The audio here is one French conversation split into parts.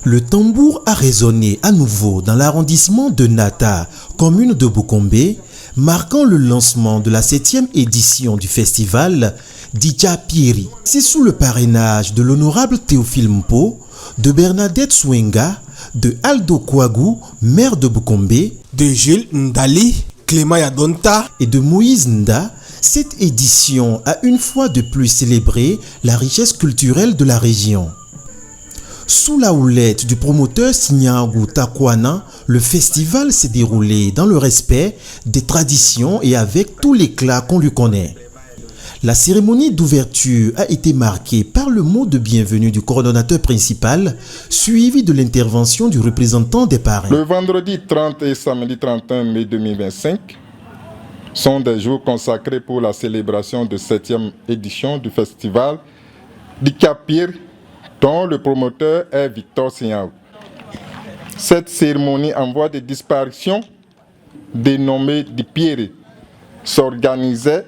Le tambour a résonné à nouveau dans l'arrondissement de Nata, commune de Boukombe, marquant le lancement de la 7e édition du festival Dija Pieri. C'est sous le parrainage de l'honorable Théophile Mpo, de Bernadette Swenga, de Aldo Kouagou, maire de Boukombe, de Jules Ndali, Clément Yadonta et de Moïse Nda. Cette édition a une fois de plus célébré la richesse culturelle de la région. Sous la houlette du promoteur Signagu Takwana, le festival s'est déroulé dans le respect des traditions et avec tout l'éclat qu'on lui connaît. La cérémonie d'ouverture a été marquée par le mot de bienvenue du coordonnateur principal, suivi de l'intervention du représentant des parrains. Le vendredi 30 et samedi 31 mai 2025 sont des jours consacrés pour la célébration de 7e édition du festival Dija Pieri, dont le promoteur est Victor Signagu. Cette cérémonie en voie de disparition, dénommée Dija Pieri, s'organisait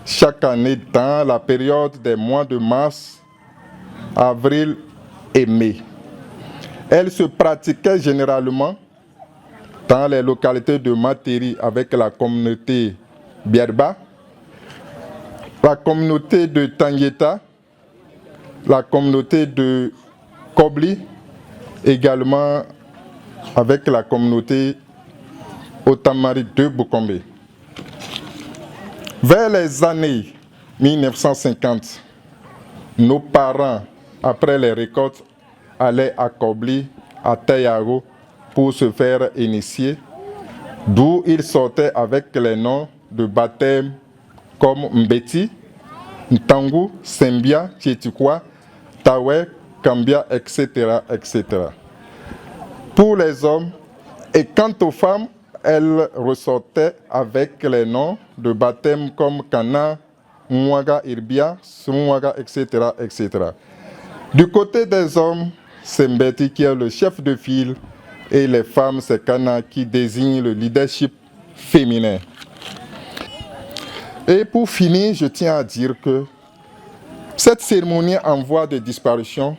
chaque année dans la période des mois de mars, avril et mai. Elle se pratiquait généralement dans les localités de Materi avec la communauté Bierba, la communauté de Tangueta, la communauté de Kobli, également avec la communauté Otamari de Boukombe. Vers les années 1950, nos parents, après les récoltes, allaient à Kobli, à Tayaro, pour se faire initier, d'où ils sortaient avec les noms de baptême comme Mbeti, Ntangu, Sembia, Tietikwa, Tawe, Kambia, etc., etc. Pour les hommes, et quant aux femmes, elles ressortaient avec les noms de baptême comme Kana, Mwaga Irbia, Sumwaga, etc., etc. Du côté des hommes, c'est Mbeti qui est le chef de file, et les femmes, c'est Kana qui désigne le leadership féminin. Et pour finir, je tiens à dire que cette cérémonie en voie de disparition,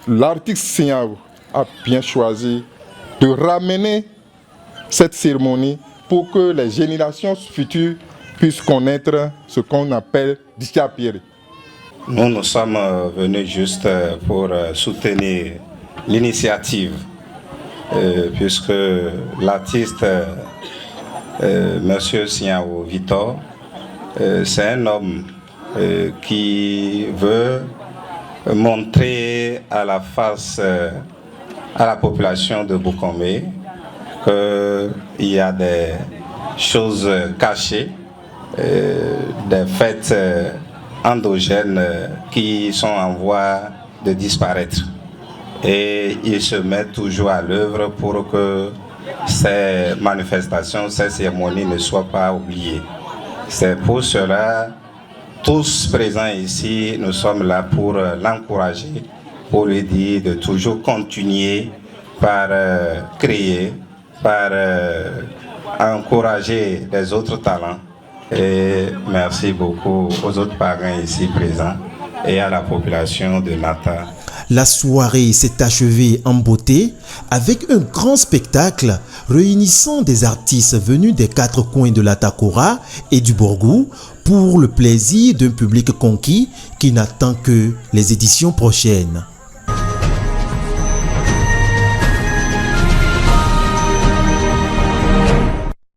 l'artiste Signagu a bien choisi de ramener cette cérémonie pour que les générations futures puissent connaître ce qu'on appelle Dija Pieri. Nous sommes venus juste pour soutenir l'initiative, puisque l'artiste Monsieur Signagu Victor, c'est un homme qui veut montrer à la face à la population de Boukombe qu'il y a des choses cachées, des fêtes endogènes qui sont en voie de disparaître. Et il se met toujours à l'œuvre pour que ces manifestations, ces cérémonies ne soient pas oubliées. C'est pour cela, tous présents ici, nous sommes là pour l'encourager, pour lui dire de toujours continuer par créer, par encourager les autres talents. Et merci beaucoup aux autres parrains ici présents et à la population de Nata. La soirée s'est achevée en beauté avec un grand spectacle réunissant des artistes venus des 4 coins de la Takora et du Borgou pour le plaisir d'un public conquis qui n'attend que les éditions prochaines.